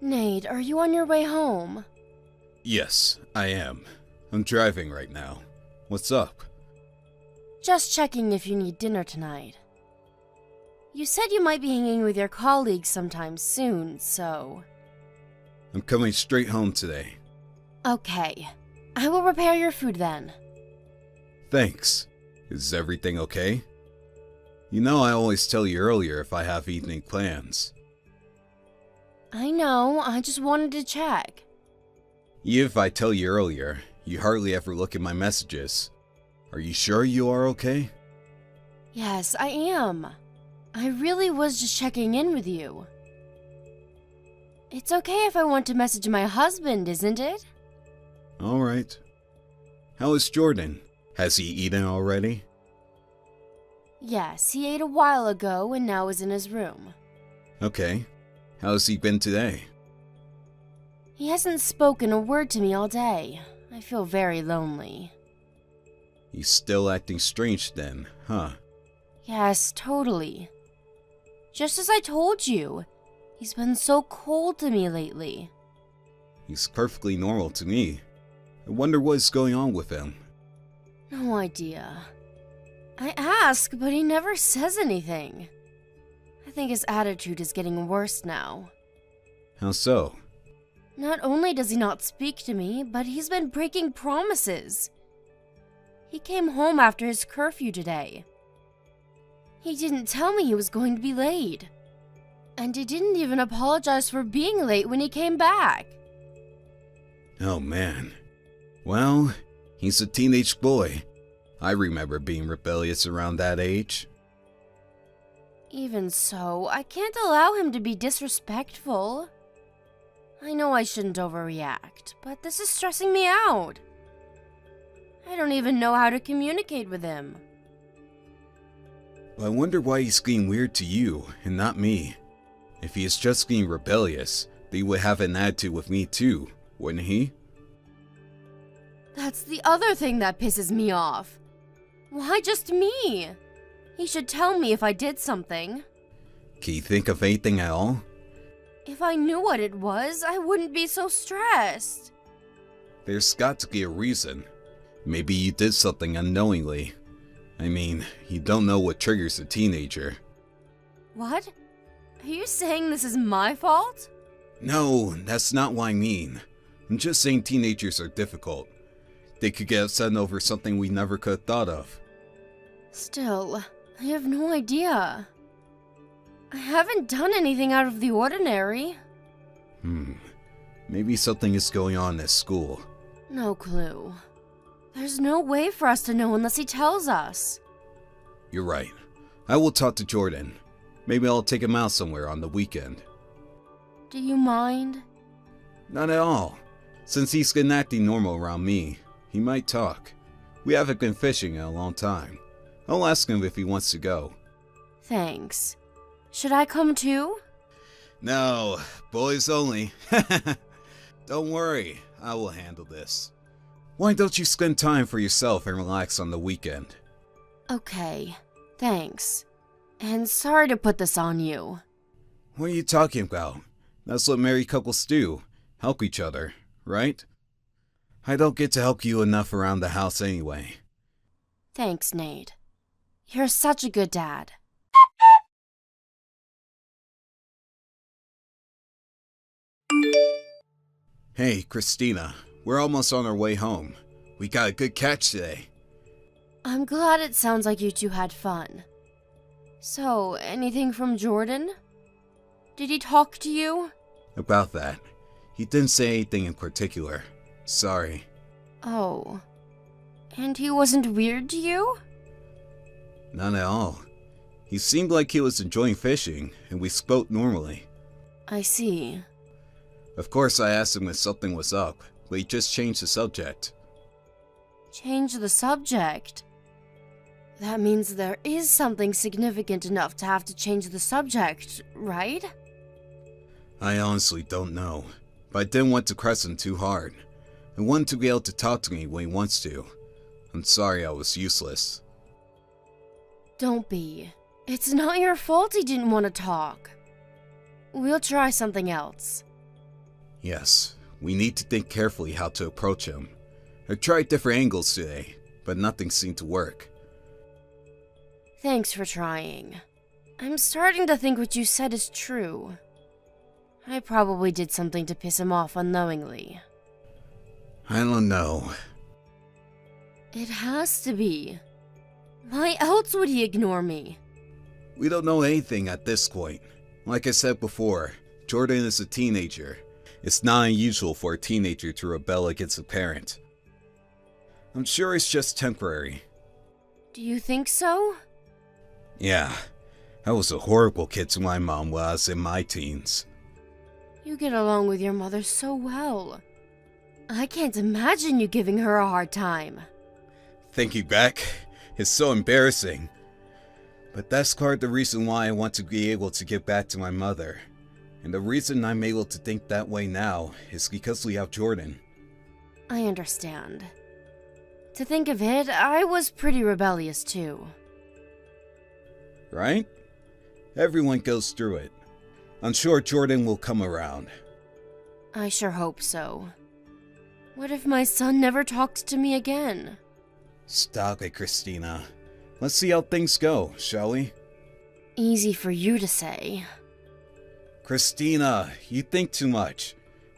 Nate, are you on your way home? Yes, I am. I'm driving right now. What's up? Just checking if you need dinner tonight. You said you might be hanging with your colleagues sometime soon, so... I'm coming straight home today. Okay. I will prepare your food then. Thanks. Is everything okay? You know I always tell you earlier if I have evening plans. I know, I just wanted to check. Even if I tell you earlier, you hardly ever look at my messages. Are you sure you are okay? Yes, I am. I really was just checking in with you. It's okay if I want to message my husband, isn't it? Alright. How is Jordan? Has he eaten already? Yes, he ate a while ago and now is in his room. Okay. How's he been today? He hasn't spoken a word to me all day. I feel very lonely. He's still acting strange then, huh? Yes, totally. Just as I told you, he's been so cold to me lately. He's perfectly normal to me. I wonder what's going on with him. No idea. I ask, but he never says anything. I think his attitude is getting worse now. How so? Not only does he not speak to me, but he's been breaking promises. He came home after his curfew today. He didn't tell me he was going to be late. And he didn't even apologize for being late when he came back. Oh man. Well, he's a teenage boy. I remember being rebellious around that age. Even so, I can't allow him to be disrespectful. I know I shouldn't overreact, but this is stressing me out. I don't even know how to communicate with him. I wonder why he's being weird to you and not me. If he is just being rebellious, then he would have an attitude with me too, wouldn't he? That's the other thing that pisses me off. Why just me? He should tell me if I did something. Can you think of anything at all? If I knew what it was, I wouldn't be so stressed. There's got to be a reason. Maybe you did something unknowingly. I mean, you don't know what triggers a teenager. What? Are you saying this is my fault? No, that's not what I mean. I'm just saying teenagers are difficult. They could get upset over something we never could have thought of. Still, I have no idea. I haven't done anything out of the ordinary. Maybe something is going on at school. No clue. There's no way for us to know unless he tells us. You're right. I will talk to Jordan. Maybe I'll take him out somewhere on the weekend. Do you mind? Not at all. Since he's been acting normal around me, he might talk. We haven't been fishing in a long time. I'll ask him if he wants to go. Thanks. Should I come too? No, boys only. Don't worry, I will handle this. Why don't you spend time for yourself and relax on the weekend? Okay, thanks. And sorry to put this on you. What are you talking about? That's what married couples do. Help each other, right? I don't get to help you enough around the house anyway. Thanks, Nate. You're such a good dad. Hey, Christina. We're almost on our way home. We got a good catch today. I'm glad it sounds like you two had fun. So, anything from Jordan? Did he talk to you? About that. He didn't say anything in particular. Sorry. Oh. And he wasn't weird to you? Not at all. He seemed like he was enjoying fishing, and we spoke normally. I see. Of course, I asked him if something was up, but he just changed the subject. Change the subject? That means there is something significant enough to have to change the subject, right? I honestly don't know, but I didn't want to press him too hard. I want him to be able to talk to me when he wants to. I'm sorry I was useless. Don't be. It's not your fault he didn't want to talk. We'll try something else. Yes, we need to think carefully how to approach him. I tried different angles today, but nothing seemed to work. Thanks for trying. I'm starting to think what you said is true. I probably did something to piss him off unknowingly. I don't know. It has to be. Why else would he ignore me? We don't know anything at this point. Like I said before, Jordan is a teenager. It's not unusual for a teenager to rebel against a parent. I'm sure it's just temporary. Do you think so? Yeah, I was a horrible kid to my mom when I was in my teens. You get along with your mother so well. I can't imagine you giving her a hard time. Thinking back, it's so embarrassing. But that's part of the reason why I want to be able to give back to my mother. And the reason I'm able to think that way now is because we have Jordan. I understand. To think of it, I was pretty rebellious too. Right? Everyone goes through it. I'm sure Jordan will come around. I sure hope so. What if my son never talks to me again? Stop it, Christina. Let's see how things go, shall we? Easy for you to say. Christina, you think too much.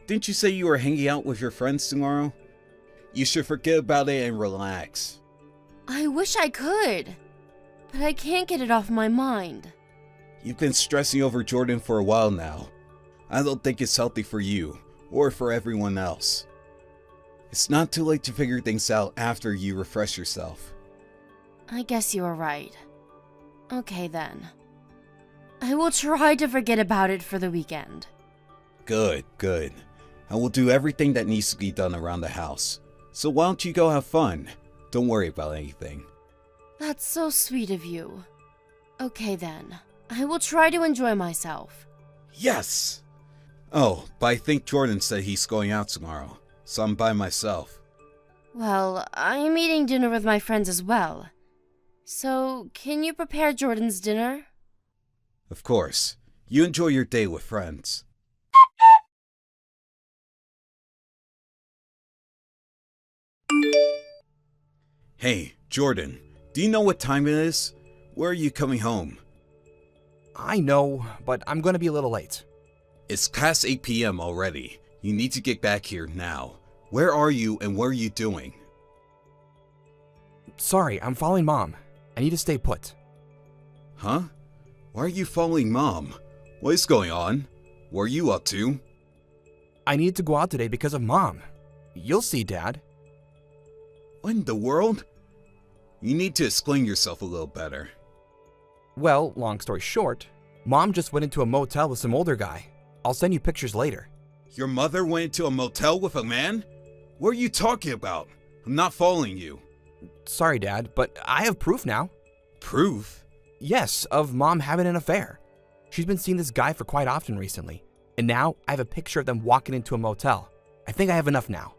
Didn't you say you were hanging out with your friends tomorrow? You should forget about it and relax. I wish I could, but I can't get it off my mind. You've been stressing over Jordan for a while now. I don't think it's healthy for you, or for everyone else. It's not too late to figure things out after you refresh yourself. I guess you are right. Okay then. I will try to forget about it for the weekend. Good, good. I will do everything that needs to be done around the house. So why don't you go have fun? Don't worry about anything. That's so sweet of you. Okay then. I will try to enjoy myself. Yes! Oh, but I think Jordan said he's going out tomorrow, so I'm by myself. Well, I'm eating dinner with my friends as well. So, can you prepare Jordan's dinner? Of course. You enjoy your day with friends. Hey, Jordan, do you know what time it is? Where are you coming home? I know, but I'm gonna be a little late. It's past 8 p.m. already. You need to get back here now. Where are you and what are you doing? Sorry, I'm following Mom. I need to stay put. Huh? Why are you following Mom? What is going on? What are you up to? I needed to go out today because of Mom. You'll see, Dad. What in the world? You need to explain yourself a little better. Well, long story short, Mom just went into a motel with some older guy. I'll send you pictures later. Your mother went into a motel with a man? What are you talking about? I'm not following you. Sorry, Dad, but I have proof now. Proof? Yes, of Mom having an affair. She's been seeing this guy for quite often recently. And now I have a picture of them walking into a motel. I think I have enough now.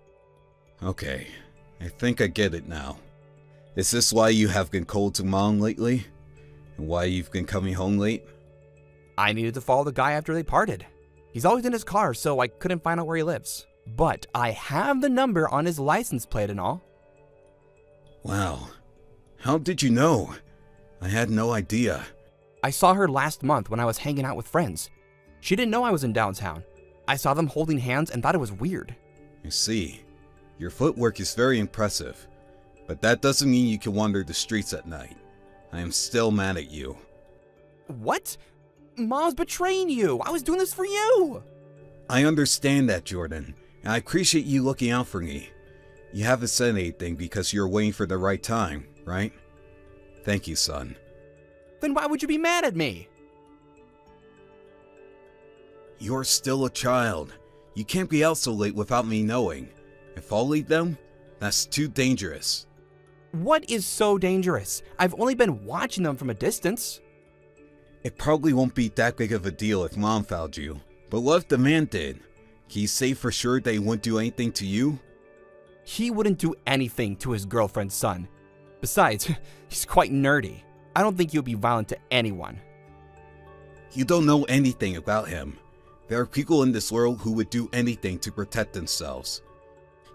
Okay, I think I get it now. Is this why you have been cold to Mom lately? And why you've been coming home late? I needed to follow the guy after they parted. He's always in his car, so I couldn't find out where he lives. But I have the number on his license plate and all. Wow. How did you know? I had no idea. I saw her last month when I was hanging out with friends. She didn't know I was in downtown. I saw them holding hands and thought it was weird. I see. Your footwork is very impressive. But that doesn't mean you can wander the streets at night. I am still mad at you. What? Mom's betraying you. I was doing this for you. I understand that, Jordan, and I appreciate you looking out for me. You haven't said anything because you're waiting for the right time, right? Thank you, son. Then why would you be mad at me? You're still a child. You can't be out so late without me knowing. If I'll leave them, that's too dangerous. What is so dangerous? I've only been watching them from a distance. It probably won't be that big of a deal if Mom found you. But what if the man did? Can you say for sure that he wouldn't do anything to you? He wouldn't do anything to his girlfriend's son. Besides, he's quite nerdy. I don't think he'll be violent to anyone. You don't know anything about him. There are people in this world who would do anything to protect themselves.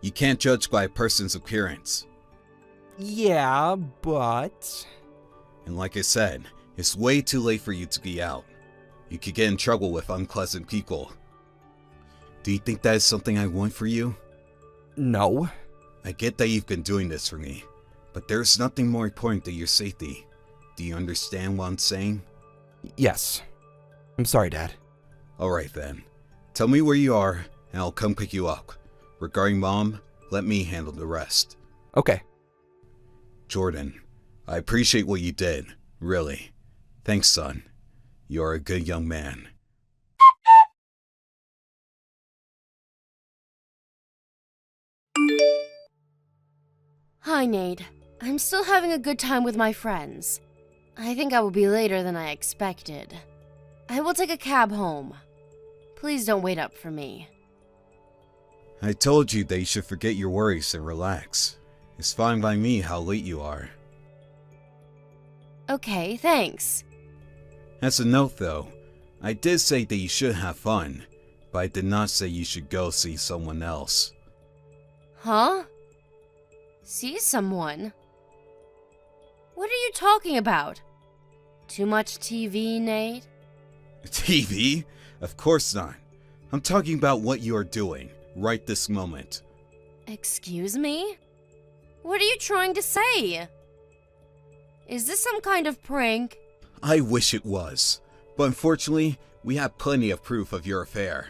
You can't judge by a person's appearance. Yeah, but... And like I said, it's way too late for you to be out. You could get in trouble with unpleasant people. Do you think that is something I want for you? No. I get that you've been doing this for me, but there's nothing more important than your safety. Do you understand what I'm saying? Yes. I'm sorry, Dad. Alright then. Tell me where you are, and I'll come pick you up. Regarding Mom, let me handle the rest. Okay. Jordan, I appreciate what you did, really. Thanks, son. You're a good young man. Hi, Nate. I'm still having a good time with my friends. I think I will be later than I expected. I will take a cab home. Please don't wait up for me. I told you that you should forget your worries and relax. It's fine by me how late you are. Okay, thanks. As a note though, I did say that you should have fun, but I did not say you should go see someone else. Huh? See someone? What are you talking about? Too much TV, Nate? TV? Of course not. I'm talking about what you are doing, right this moment. Excuse me? What are you trying to say? Is this some kind of prank? I wish it was, but unfortunately, we have plenty of proof of your affair.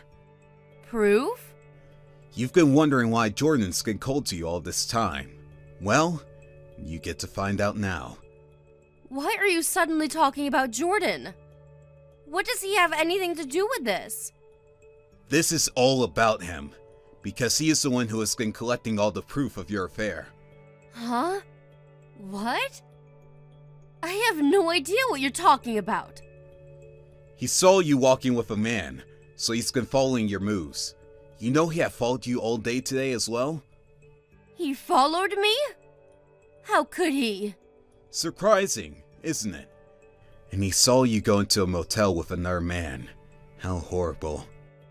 Proof? You've been wondering why Jordan's been cold to you all this time. Well, you get to find out now. Why are you suddenly talking about Jordan? What does he have anything to do with this? This is all about him, because he is the one who has been collecting all the proof of your affair. Huh? What? I have no idea what you're talking about. He saw you walking with a man, so he's been following your moves. You know he had followed you all day today as well? He followed me? How could he? Surprising, isn't it? And he saw you go into a motel with another man. How horrible.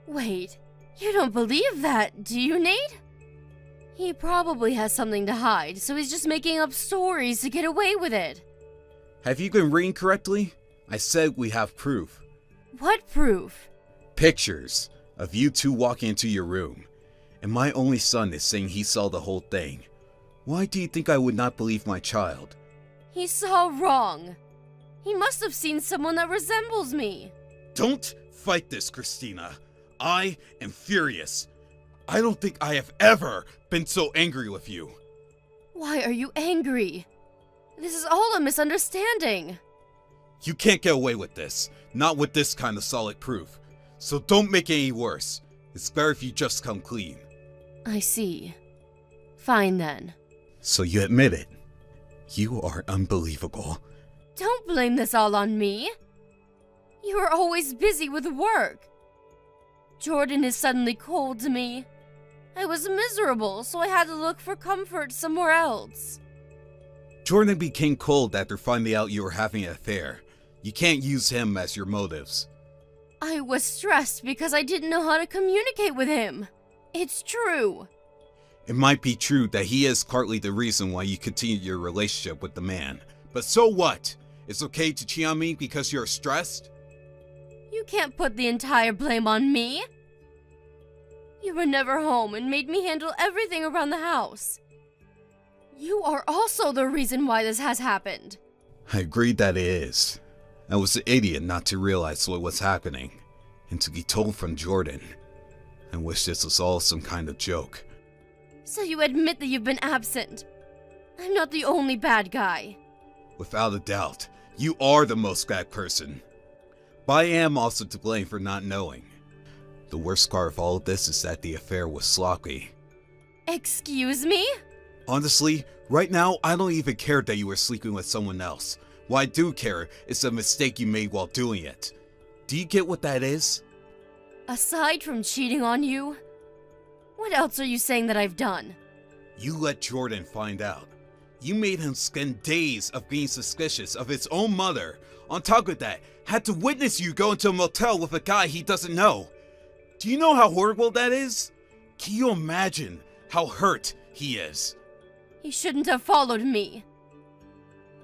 Wait, you don't believe that, do you, Nate? He probably has something to hide, so he's just making up stories to get away with it. Have you been reading correctly? I said we have proof. What proof? Pictures of you two walking into your room. And my only son is saying he saw the whole thing. Why do you think I would not believe my child? He saw wrong. He must have seen someone that resembles me. Don't fight this, Christina. I am furious. I don't think I have ever been so angry with you. Why are you angry? This is all a misunderstanding. You can't get away with this. Not with this kind of solid proof. So don't make it any worse. It's better if you just come clean. I see. Fine then. So you admit it. You are unbelievable. Don't blame this all on me. You are always busy with work. Jordan is suddenly cold to me. I was miserable, so I had to look for comfort somewhere else. Jordan became cold after finding out you were having an affair. You can't use him as your motives. I was stressed because I didn't know how to communicate with him. It's true. It might be true that he is partly the reason why you continued your relationship with the man. But so what? It's okay to cheat on me because you're stressed? You can't put the entire blame on me. You were never home and made me handle everything around the house. You are also the reason why this has happened. I agree that it is. I was an idiot not to realize what was happening, and to be told from Jordan. I wish this was all some kind of joke. So you admit that you've been absent. I'm not the only bad guy. Without a doubt, you are the most bad person. But I am also to blame for not knowing. The worst part of all of this is that the affair was sloppy. Excuse me? Honestly, right now I don't even care that you were sleeping with someone else. What I do care is the mistake you made while doing it. Do you get what that is? Aside from cheating on you, what else are you saying that I've done? You let Jordan find out. You made him spend days of being suspicious of his own mother. On top of that, had to witness you go into a motel with a guy he doesn't know. Do you know how horrible that is? Can you imagine how hurt he is? He shouldn't have followed me.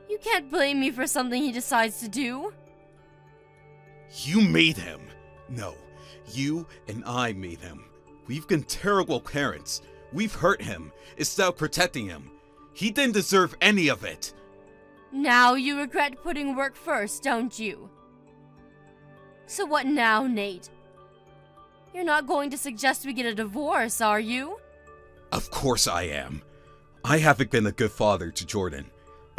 You can't blame me for something he decides to do. You made him. No, you and I made him. We've been terrible parents. We've hurt him instead of protecting him. He didn't deserve any of it. Now you regret putting work first, don't you? So what now, Nate? You're not going to suggest we get a divorce, are you? Of course I am. I haven't been a good father to Jordan.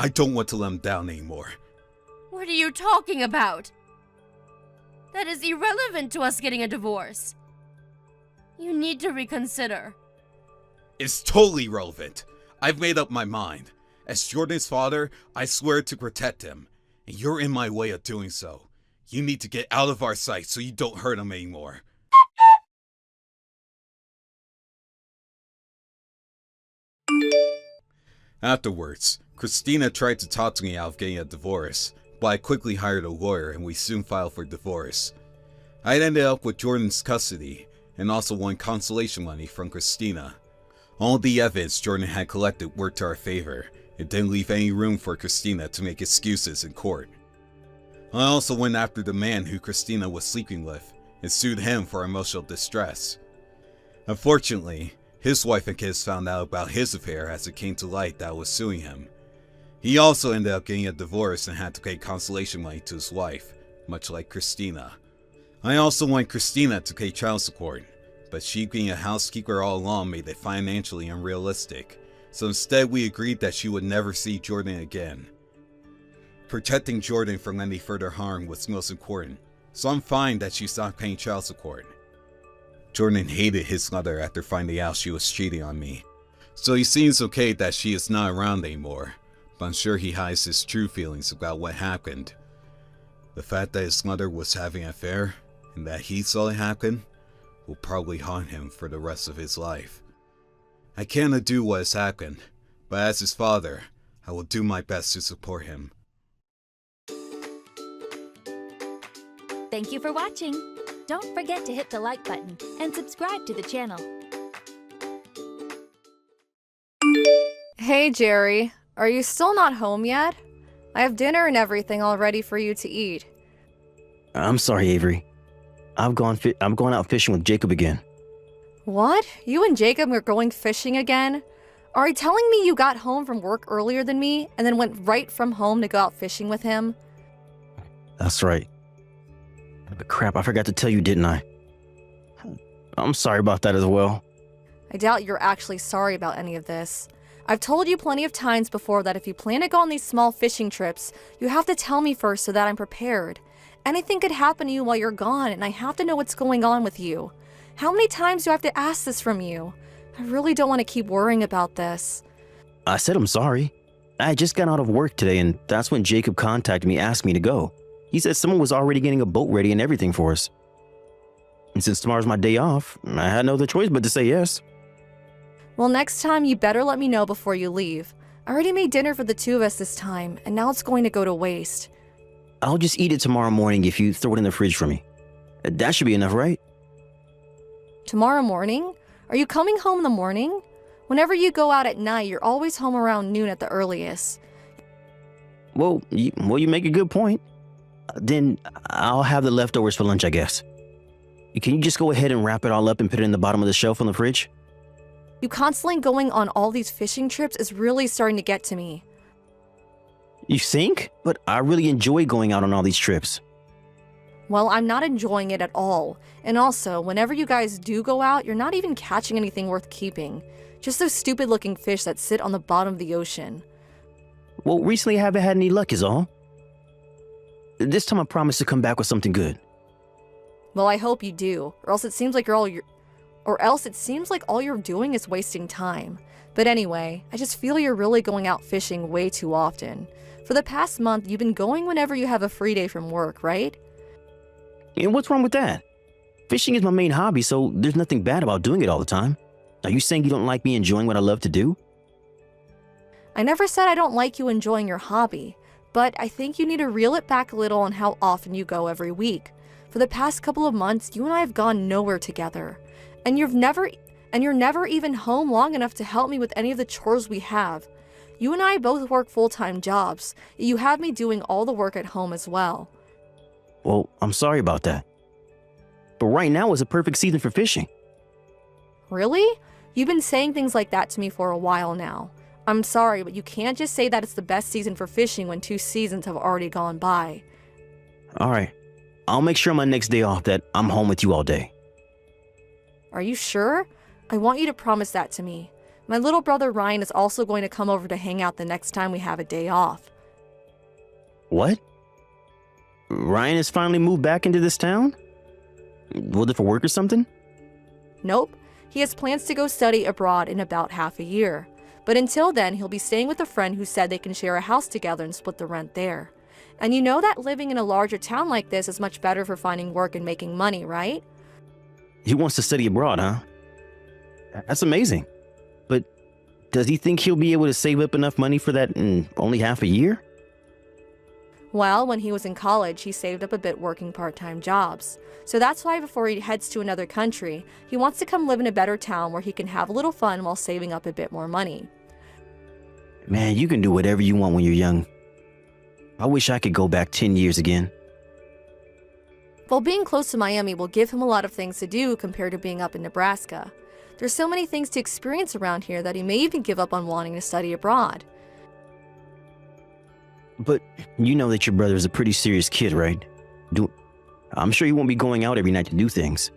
I don't want to let him down anymore. What are you talking about? That is irrelevant to us getting a divorce. You need to reconsider. It's totally relevant. I've made up my mind. As Jordan's father, I swear to protect him. And you're in my way of doing so. You need to get out of our sight so you don't hurt him anymore. Afterwards, Christina tried to talk to me out of getting a divorce, but I quickly hired a lawyer and we soon filed for divorce. I ended up with Jordan's custody and also won consolation money from Christina. All the evidence Jordan had collected worked to our favor. It didn't leave any room for Christina to make excuses in court. I also went after the man who Christina was sleeping with and sued him for emotional distress. Unfortunately, his wife and kids found out about his affair as it came to light that I was suing him. He also ended up getting a divorce and had to pay consolation money to his wife, much like Christina. I also want Christina to pay child support, but she being a housekeeper all along made it financially unrealistic, so instead we agreed that she would never see Jordan again. Protecting Jordan from any further harm was most important, so I'm fine that she stopped paying child support. Jordan hated his mother after finding out she was cheating on me, so he seems okay that she is not around anymore, but I'm sure he hides his true feelings about what happened. The fact that his mother was having an affair, and that he saw it happen, will probably haunt him for the rest of his life. I can't undo what has happened, but as his father, I will do my best to support him. Thank you for watching. Don't forget to hit the like button and subscribe to the channel. Hey Jerry, are you still not home yet? I have dinner and everything all ready for you to eat. I'm sorry, Avery. I'm going out fishing with Jacob again. What? You and Jacob are going fishing again? Are you telling me you got home from work earlier than me and then went right from home to go out fishing with him? That's right. But crap, I forgot to tell you, didn't I? I'm sorry about that as well. I doubt you're actually sorry about any of this. I've told you plenty of times before that if you plan to go on these small fishing trips, you have to tell me first so that I'm prepared. Anything could happen to you while you're gone, and I have to know what's going on with you. How many times do I have to ask this from you? I really don't want to keep worrying about this. I said I'm sorry. I just got out of work today, and that's when Jacob contacted me, asked me to go. He said someone was already getting a boat ready and everything for us. And since tomorrow's my day off, I had no other choice but to say yes. Well, next time you better let me know before you leave. I already made dinner for the two of us this time, and now it's going to go to waste. I'll just eat it tomorrow morning if you throw it in the fridge for me. That should be enough, right? Tomorrow morning? Are you coming home in the morning? Whenever you go out at night, you're always home around noon at the earliest. Well, you make a good point. Then I'll have the leftovers for lunch, I guess. Can you just go ahead and wrap it all up and put it in the bottom of the shelf on the fridge? You constantly going on all these fishing trips is really starting to get to me. You think? But I really enjoy going out on all these trips. Well, I'm not enjoying it at all. And also, whenever you guys do go out, you're not even catching anything worth keeping. Just those stupid-looking fish that sit on the bottom of the ocean. Well, recently I haven't had any luck is all. This time I promise to come back with something good. Well, I hope you do, or else it seems like all you're doing is wasting time. But anyway, I just feel you're really going out fishing way too often. For the past month, you've been going whenever you have a free day from work, right? And what's wrong with that? Fishing is my main hobby, so there's nothing bad about doing it all the time. Are you saying you don't like me enjoying what I love to do? I never said I don't like you enjoying your hobby, but I think you need to reel it back a little on how often you go every week. For the past couple of months, you and I have gone nowhere together. And you're never even home long enough to help me with any of the chores we have. You and I both work full-time jobs. You have me doing all the work at home as well. Well, I'm sorry about that. But right now is a perfect season for fishing. Really? You've been saying things like that to me for a while now. I'm sorry, but you can't just say that it's the best season for fishing when 2 seasons have already gone by. All right. I'll make sure on my next day off that I'm home with you all day. Are you sure? I want you to promise that to me. My little brother Ryan is also going to come over to hang out the next time we have a day off. What? Ryan has finally moved back into this town? Was it for work or something? Nope. He has plans to go study abroad in about half a year. But until then, he'll be staying with a friend who said they can share a house together and split the rent there. And you know that living in a larger town like this is much better for finding work and making money, right? He wants to study abroad, huh? That's amazing. But does he think he'll be able to save up enough money for that in only half a year? Well, when he was in college, he saved up a bit working part-time jobs. So that's why before he heads to another country, he wants to come live in a better town where he can have a little fun while saving up a bit more money. Man, you can do whatever you want when you're young. I wish I could go back 10 years again. Well, being close to Miami will give him a lot of things to do compared to being up in Nebraska. There's so many things to experience around here that he may even give up on wanting to study abroad. But you know that your brother is a pretty serious kid, right? I'm sure he won't be going out every night to do things.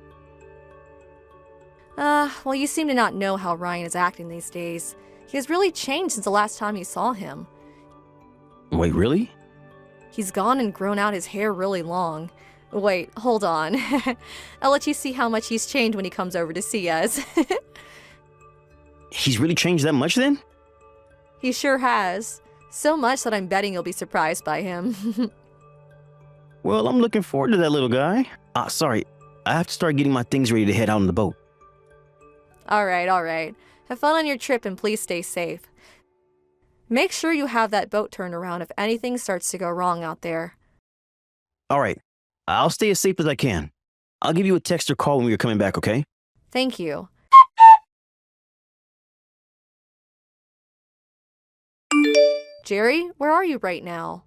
Well, you seem to not know how Ryan is acting these days. He has really changed since the last time you saw him. Wait, really? He's gone and grown out his hair really long. Wait, hold on. I'll let you see how much he's changed when he comes over to see us. He's really changed that much then? He sure has. So much that I'm betting you'll be surprised by him. Well, I'm looking forward to that little guy. Sorry, I have to start getting my things ready to head out on the boat. All right. Have fun on your trip and please stay safe. Make sure you have that boat turned around if anything starts to go wrong out there. All right, I'll stay as safe as I can. I'll give you a text or call when we're coming back, okay? Thank you. Jerry, where are you right now?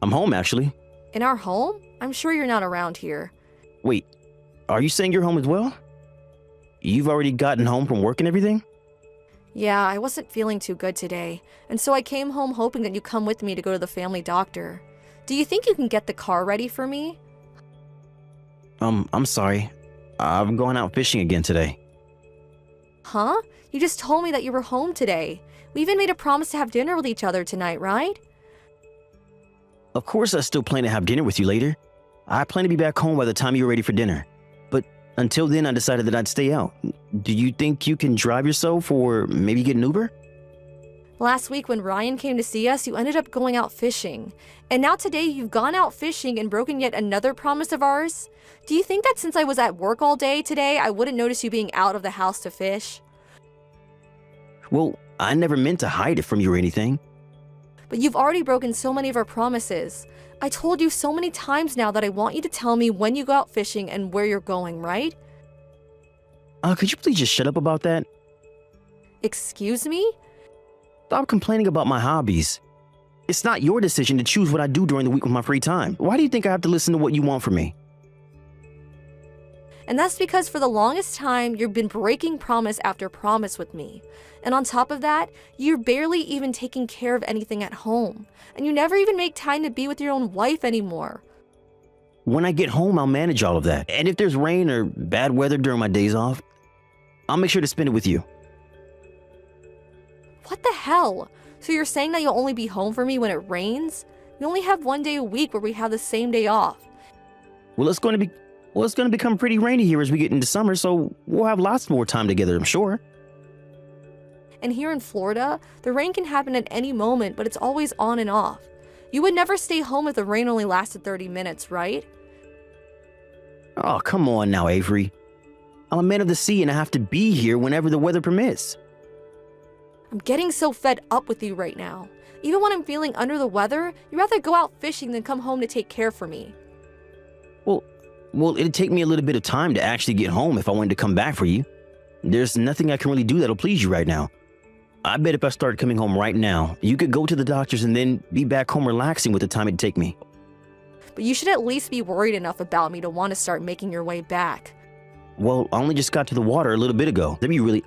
I'm home, actually. In our home? I'm sure you're not around here. Wait, are you saying you're home as well? You've already gotten home from work and everything? Yeah, I wasn't feeling too good today, and so I came home hoping that you'd come with me to go to the family doctor. Do you think you can get the car ready for me? I'm sorry. I'm going out fishing again today. Huh? You just told me that you were home today. We even made a promise to have dinner with each other tonight, right? Of course I still plan to have dinner with you later. I plan to be back home by the time you're ready for dinner. But until then, I decided that I'd stay out. Do you think you can drive yourself or maybe get an Uber? Last week when Ryan came to see us, you ended up going out fishing. And now today you've gone out fishing and broken yet another promise of ours? Do you think that since I was at work all day today, I wouldn't notice you being out of the house to fish? Well, I never meant to hide it from you or anything. But you've already broken so many of our promises. I told you so many times now that I want you to tell me when you go out fishing and where you're going, right? Could you please just shut up about that? Excuse me? Stop complaining about my hobbies. It's not your decision to choose what I do during the week with my free time. Why do you think I have to listen to what you want from me? And that's because for the longest time, you've been breaking promise after promise with me. And on top of that, you're barely even taking care of anything at home. And you never even make time to be with your own wife anymore. When I get home, I'll manage all of that. And if there's rain or bad weather during my days off, I'll make sure to spend it with you. What the hell? So you're saying that you'll only be home for me when it rains? We only have one day a week where we have the same day off. Well, it's going to become pretty rainy here as we get into summer, so we'll have lots more time together, I'm sure. And here in Florida, the rain can happen at any moment, but it's always on and off. You would never stay home if the rain only lasted 30 minutes, right? Oh, come on now, Avery. I'm a man of the sea and I have to be here whenever the weather permits. I'm getting so fed up with you right now. Even when I'm feeling under the weather, you'd rather go out fishing than come home to take care for me. Well, Well, it'd take me a little bit of time to actually get home if I wanted to come back for you. There's nothing I can really do that'll please you right now. I bet if I started coming home right now, you could go to the doctor's and then be back home relaxing with the time it'd take me. But you should at least be worried enough about me to want to start making your way back. Well, I only just got to the water a little bit ago. Let me really...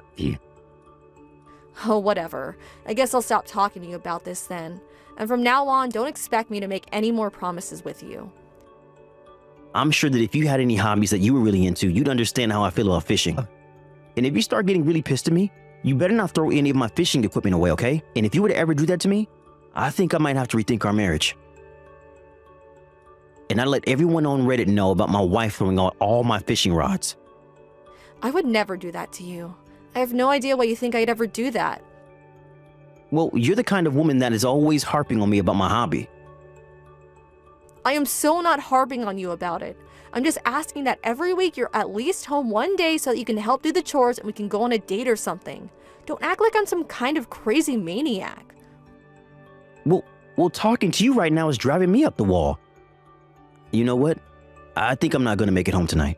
Oh, whatever. I guess I'll stop talking to you about this then. And from now on, don't expect me to make any more promises with you. I'm sure that if you had any hobbies that you were really into, you'd understand how I feel about fishing. And if you start getting really pissed at me, you better not throw any of my fishing equipment away, okay? And if you were to ever do that to me, I think I might have to rethink our marriage. And I'd let everyone on Reddit know about my wife throwing out all my fishing rods. I would never do that to you. I have no idea why you think I'd ever do that. Well, you're the kind of woman that is always harping on me about my hobby. I am so not harping on you about it. I'm just asking that every week you're at least home one day so that you can help do the chores and we can go on a date or something. Don't act like I'm some kind of crazy maniac. Well, talking to you right now is driving me up the wall. You know what? I think I'm not going to make it home tonight.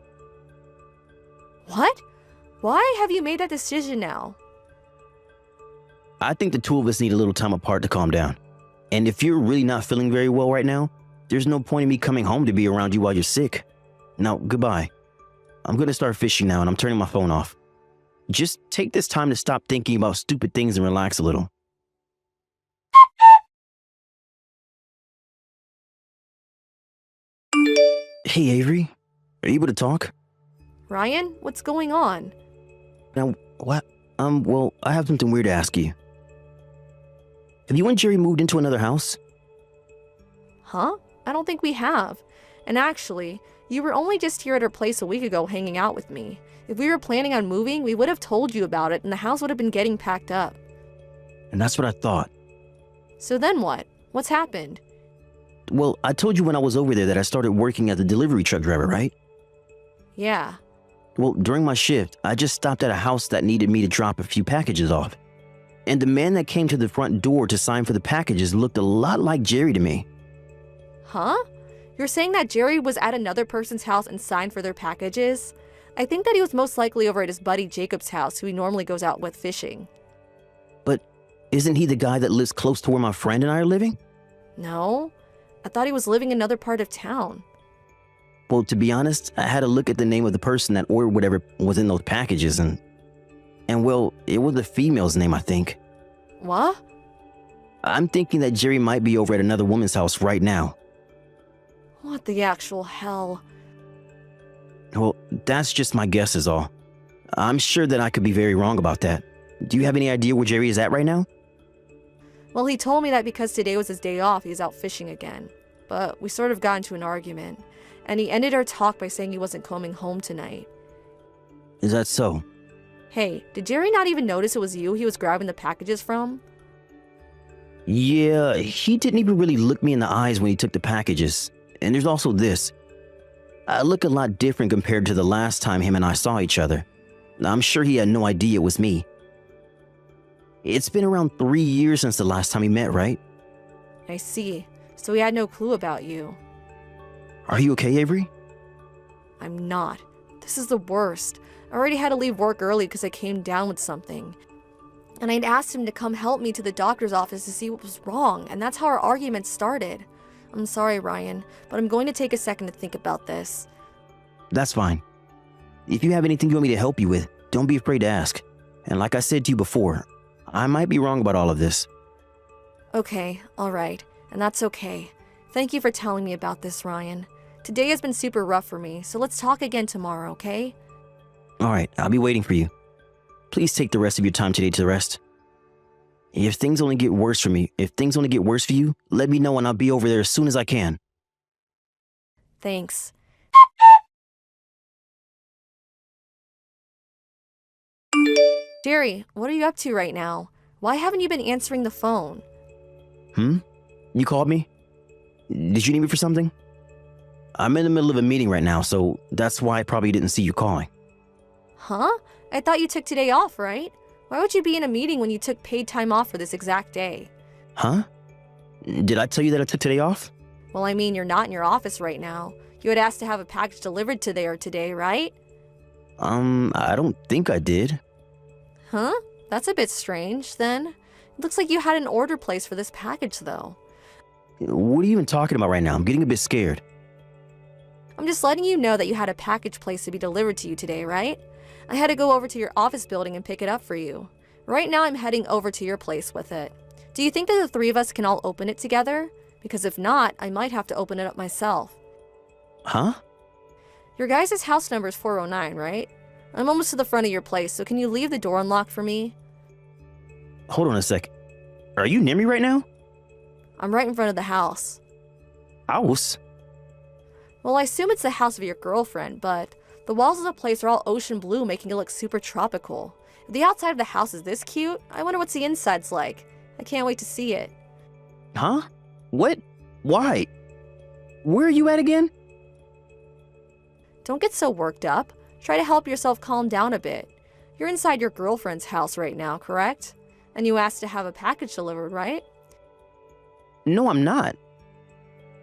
What? Why have you made that decision now? I think the two of us need a little time apart to calm down. And if you're really not feeling very well right now, there's no point in me coming home to be around you while you're sick. Now, goodbye. I'm going to start fishing now and I'm turning my phone off. Just take this time to stop thinking about stupid things and relax a little. Hey, Avery. Are you able to talk? Ryan, what's going on? Now, what? Well, I have something weird to ask you. Have you and Jerry moved into another house? Huh? I don't think we have. And actually, you were only just here at our place a week ago hanging out with me. If we were planning on moving, we would have told you about it and the house would have been getting packed up. And that's what I thought. So then what? What's happened? Well, I told you when I was over there that I started working as a delivery truck driver, right? Yeah. Well, during my shift, I just stopped at a house that needed me to drop a few packages off. And the man that came to the front door to sign for the packages looked a lot like Jerry to me. Huh? You're saying that Jerry was at another person's house and signed for their packages? I think that he was most likely over at his buddy Jacob's house, who he normally goes out with fishing. But isn't he the guy that lives close to where my friend and I are living? No. I thought he was living in another part of town. Well, to be honest, I had a look at the name of the person that ordered whatever was in those packages and well, it was a female's name, I think. What? I'm thinking that Jerry might be over at another woman's house right now. What the actual hell? Well, that's just my guess is all. I'm sure that I could be very wrong about that. Do you have any idea where Jerry is at right now? Well, he told me that because today was his day off, he's out fishing again. But we sort of got into an argument, and he ended our talk by saying he wasn't coming home tonight. Is that so? Hey, did Jerry not even notice it was you he was grabbing the packages from? Yeah, he didn't even really look me in the eyes when he took the packages. And there's also this. I look a lot different compared to the last time him and I saw each other. I'm sure he had no idea it was me. It's been around 3 years since the last time we met, right? I see. So he had no clue about you. Are you okay, Avery? I'm not. This is the worst. I already had to leave work early because I came down with something. And I'd asked him to come help me to the doctor's office to see what was wrong, and that's how our argument started. I'm sorry, Ryan, but I'm going to take a second to think about this. That's fine. If you have anything you want me to help you with, don't be afraid to ask. And like I said to you before, I might be wrong about all of this. Okay, alright, and that's okay. Thank you for telling me about this, Ryan. Today has been super rough for me, so let's talk again tomorrow, okay? Alright, I'll be waiting for you. Please take the rest of your time today to rest. If things only get worse for me, if things only get worse for you, let me know and I'll be over there as soon as I can. Thanks. Jerry, what are you up to right now? Why haven't you been answering the phone? You called me? Did you need me for something? I'm in the middle of a meeting right now, so that's why I probably didn't see you calling. Huh? I thought you took today off, right? Why would you be in a meeting when you took paid time off for this exact day? Huh? Did I tell you that I took today off? Well, I mean, you're not in your office right now. You had asked to have a package delivered today, right? I don't think I did. Huh? That's a bit strange, then. It looks like you had an order placed for this package, though. What are you even talking about right now? I'm getting a bit scared. I'm just letting you know that you had a package placed to be delivered to you today, right? I had to go over to your office building and pick it up for you. Right now I'm heading over to your place with it. Do you think that the three of us can all open it together? Because if not, I might have to open it up myself. Huh? Your guys' house number is 409, right? I'm almost to the front of your place, so can you leave the door unlocked for me? Hold on a sec. Are you near me right now? I'm right in front of the house. House? Well, I assume it's the house of your girlfriend, but the walls of the place are all ocean blue, making it look super tropical. If the outside of the house is this cute, I wonder what's the inside's like. I can't wait to see it. Huh? What? Why? Where are you at again? Don't get so worked up. Try to help yourself calm down a bit. You're inside your girlfriend's house right now, correct? And you asked to have a package delivered, right? No, I'm not.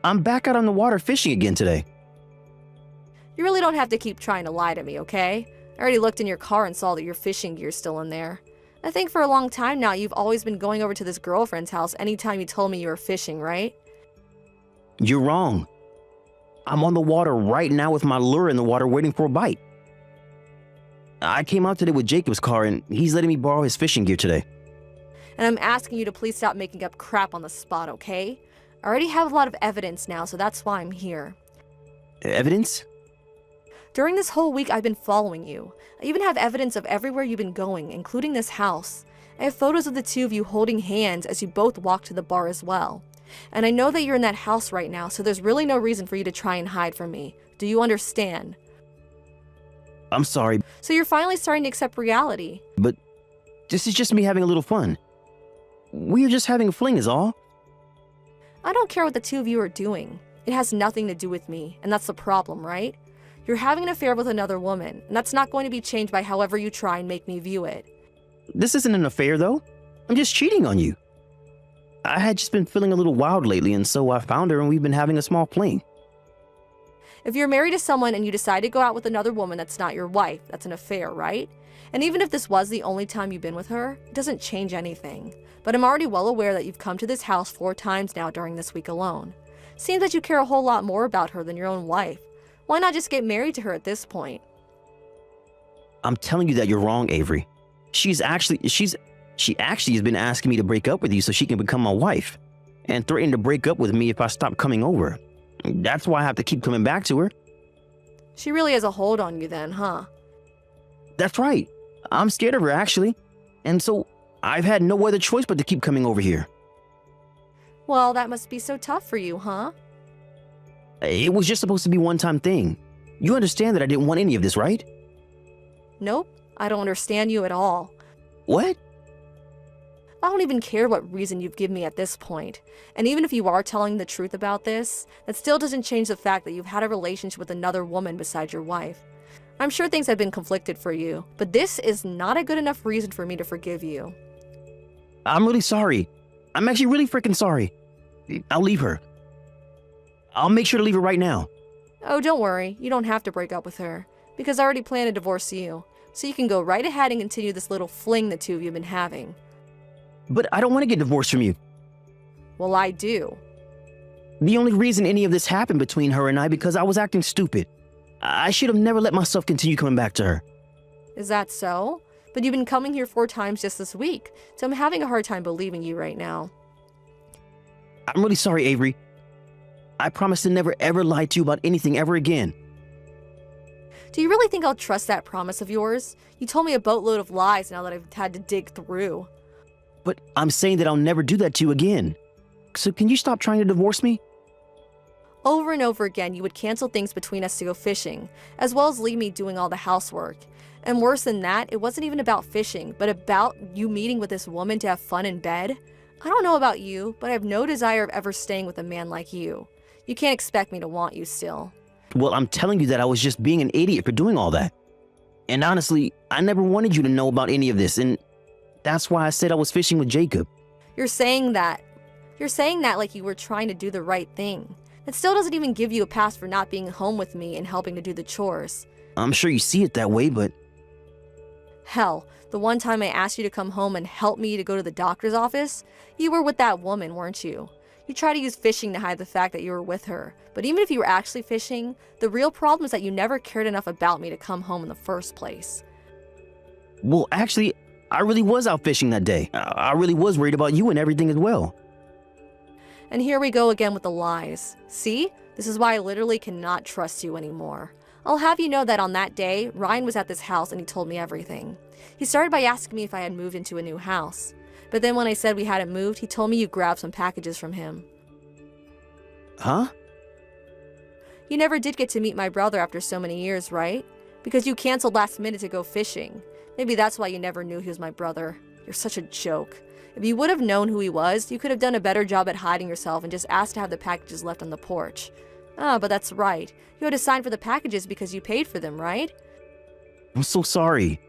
I'm back out on the water fishing again today. You really don't have to keep trying to lie to me, okay? I already looked in your car and saw that your fishing gear's still in there. I think for a long time now you've always been going over to this girlfriend's house anytime you told me you were fishing, right? You're wrong. I'm on the water right now with my lure in the water waiting for a bite. I came out today with Jacob's car and he's letting me borrow his fishing gear today. And I'm asking you to please stop making up crap on the spot, okay? I already have a lot of evidence now, so that's why I'm here. Evidence? During this whole week, I've been following you. I even have evidence of everywhere you've been going, including this house. I have photos of the two of you holding hands as you both walk to the bar as well. And I know that you're in that house right now, so there's really no reason for you to try and hide from me. Do you understand? I'm sorry, So you're finally starting to accept reality. but this is just me having a little fun. We're just having a fling is all. I don't care what the two of you are doing. It has nothing to do with me, and that's the problem, right? You're having an affair with another woman, and that's not going to be changed by however you try and make me view it. This isn't an affair though. I'm just cheating on you. I had just been feeling a little wild lately and so I found her and we've been having a small fling. If you're married to someone and you decide to go out with another woman that's not your wife, that's an affair, right? And even if this was the only time you've been with her, it doesn't change anything. But I'm already well aware that you've come to this house 4 times now during this week alone. Seems that you care a whole lot more about her than your own wife. Why not just get married to her at this point? I'm telling you that you're wrong, Avery. She actually has been asking me to break up with you so she can become my wife and threatened to break up with me if I stop coming over. That's why I have to keep coming back to her. She really has a hold on you then, huh? That's right. I'm scared of her actually. And so I've had no other choice but to keep coming over here. Well, that must be so tough for you, huh? It was just supposed to be a one-time thing. You understand that I didn't want any of this, right? Nope, I don't understand you at all. What? I don't even care what reason you've given me at this point. And even if you are telling the truth about this, that still doesn't change the fact that you've had a relationship with another woman besides your wife. I'm sure things have been conflicted for you, but this is not a good enough reason for me to forgive you. I'm really sorry. I'm actually really freaking sorry. I'll leave her. I'll make sure to leave her right now. Oh, don't worry, you don't have to break up with her, because I already plan to divorce you, so you can go right ahead and continue this little fling the two of you have been having. But I don't want to get divorced from you. Well, I do. The only reason any of this happened between her and I because I was acting stupid. I should have never let myself continue coming back to her. Is that so? But you've been coming here 4 times just this week, so I'm having a hard time believing you right now. I'm really sorry, Avery. I promise to never ever lie to you about anything ever again. Do you really think I'll trust that promise of yours? You told me a boatload of lies now that I've had to dig through. But I'm saying that I'll never do that to you again. So can you stop trying to divorce me? Over and over again, you would cancel things between us to go fishing, as well as leave me doing all the housework. And worse than that, it wasn't even about fishing, but about you meeting with this woman to have fun in bed. I don't know about you, but I have no desire of ever staying with a man like you. You can't expect me to want you still. Well, I'm telling you that I was just being an idiot for doing all that. And honestly, I never wanted you to know about any of this, and that's why I said I was fishing with Jacob. You're saying that like you were trying to do the right thing. It still doesn't even give you a pass for not being home with me and helping to do the chores. I'm sure you see it that way, but Hell, the one time I asked you to come home and help me to go to the doctor's office, you were with that woman, weren't you? You try to use fishing to hide the fact that you were with her, but even if you were actually fishing, the real problem is that you never cared enough about me to come home in the first place. well, actually, I really was out fishing that day. I really was worried about you and everything as well. And here we go again with the lies. See? This is why I literally cannot trust you anymore. I'll have you know that on that day, Ryan was at this house and he told me everything. He started by asking me if I had moved into a new house. But then when I said we hadn't moved, he told me you grabbed some packages from him. Huh? You never did get to meet my brother after so many years, right? Because you canceled last minute to go fishing. Maybe that's why you never knew he was my brother. You're such a joke. If you would have known who he was, you could have done a better job at hiding yourself and just asked to have the packages left on the porch. Ah, but that's right. You had to sign for the packages because you paid for them, right? I'm so sorry.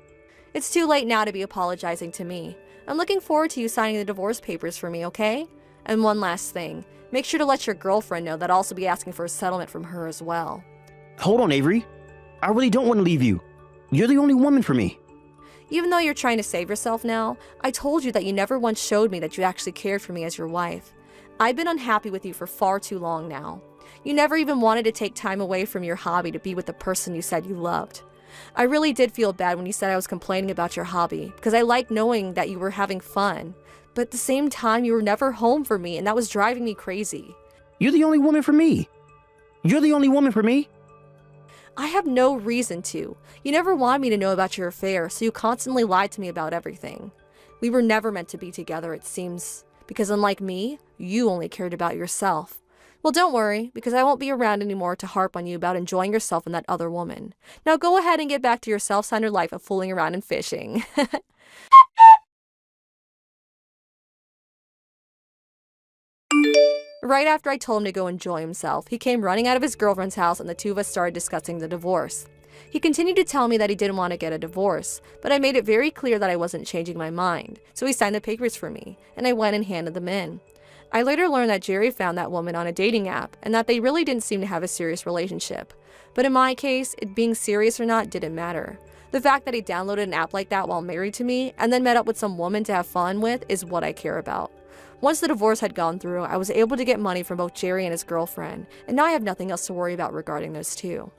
It's too late now to be apologizing to me. I'm looking forward to you signing the divorce papers for me, okay? And one last thing. Make sure to let your girlfriend know that I'll also be asking for a settlement from her as well. Hold on, Avery. I really don't want to leave you. You're the only woman for me. Even though you're trying to save yourself now, I told you that you never once showed me that you actually cared for me as your wife. I've been unhappy with you for far too long now. You never even wanted to take time away from your hobby to be with the person you said you loved. I really did feel bad when you said I was complaining about your hobby, because I liked knowing that you were having fun. But at the same time, you were never home for me, and that was driving me crazy. You're the only woman for me. You're the only woman for me. I have no reason to. You never wanted me to know about your affair, so you constantly lied to me about everything. We were never meant to be together, it seems, because unlike me, you only cared about yourself. Well, don't worry, because I won't be around anymore to harp on you about enjoying yourself and that other woman. Now go ahead and get back to your self-centered life of fooling around and fishing. Right after I told him to go enjoy himself, he came running out of his girlfriend's house and the two of us started discussing the divorce. He continued to tell me that he didn't want to get a divorce, but I made it very clear that I wasn't changing my mind, so he signed the papers for me, and I went and handed them in. I later learned that Jerry found that woman on a dating app, and that they really didn't seem to have a serious relationship. But in my case, it being serious or not didn't matter. The fact that he downloaded an app like that while married to me, and then met up with some woman to have fun with, is what I care about. Once the divorce had gone through, I was able to get money from both Jerry and his girlfriend, and now I have nothing else to worry about regarding those two.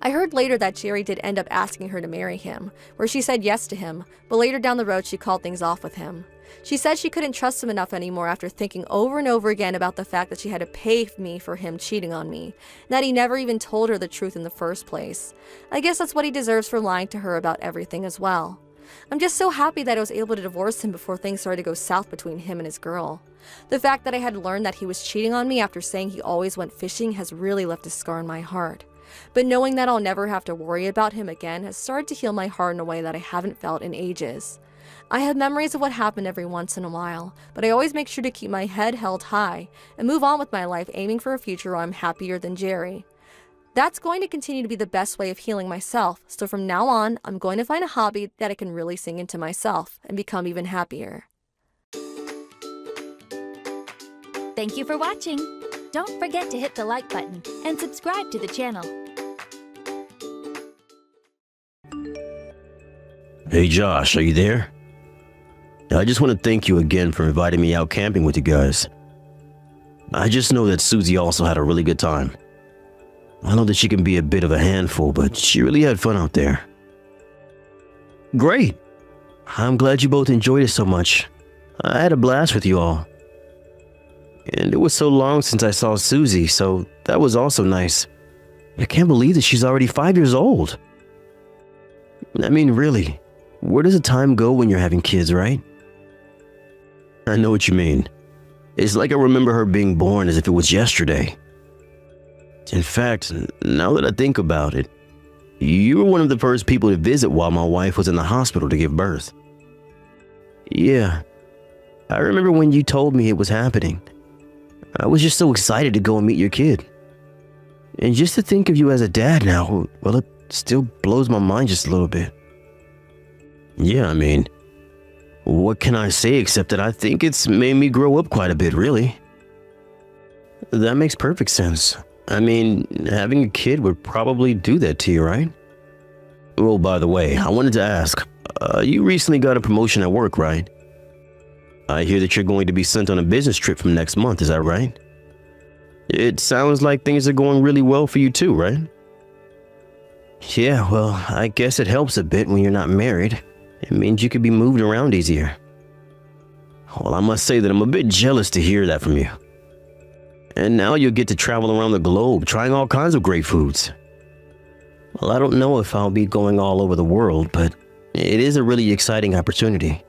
I heard later that Jerry did end up asking her to marry him, where she said yes to him, but later down the road she called things off with him. She said she couldn't trust him enough anymore after thinking over and over again about the fact that she had to pay me for him cheating on me, and that he never even told her the truth in the first place. I guess that's what he deserves for lying to her about everything as well. I'm just so happy that I was able to divorce him before things started to go south between him and his girl. The fact that I had learned that he was cheating on me after saying he always went fishing has really left a scar in my heart. But knowing that I'll never have to worry about him again has started to heal my heart in a way that I haven't felt in ages. I have memories of what happened every once in a while, but I always make sure to keep my head held high and move on with my life, aiming for a future where I'm happier than Jerry. That's going to continue to be the best way of healing myself, so from now on, I'm going to find a hobby that I can really sing into myself and become even happier. Thank you for watching. Don't forget to hit the like button and subscribe to the channel. Hey Josh, are you there? I just want to thank you again for inviting me out camping with you guys. I just know that Susie also had a really good time. I know that she can be a bit of a handful, but she really had fun out there. Great. I'm glad you both enjoyed it so much. I had a blast with you all. And it was so long since I saw Susie, so that was also nice. I can't believe that she's already 5 years old. I mean, really, where does the time go when you're having kids, right? I know what you mean. It's like I remember her being born as if it was yesterday. In fact, now that I think about it, you were one of the first people to visit while my wife was in the hospital to give birth. Yeah, I remember when you told me it was happening. I was just so excited to go and meet your kid. And just to think of you as a dad now, well, it still blows my mind just a little bit. Yeah, I mean, what can I say except that I think it's made me grow up quite a bit, really. That makes perfect sense. I mean, having a kid would probably do that to you, right? Well, by the way, I wanted to ask, you recently got a promotion at work, right? I hear that you're going to be sent on a business trip from next month, is that right? It sounds like things are going really well for you too, right? Yeah, well, I guess it helps a bit when you're not married. It means you could be moved around easier. Well, I must say that I'm a bit jealous to hear that from you. And now you'll get to travel around the globe, trying all kinds of great foods. Well, I don't know if I'll be going all over the world, but it is a really exciting opportunity.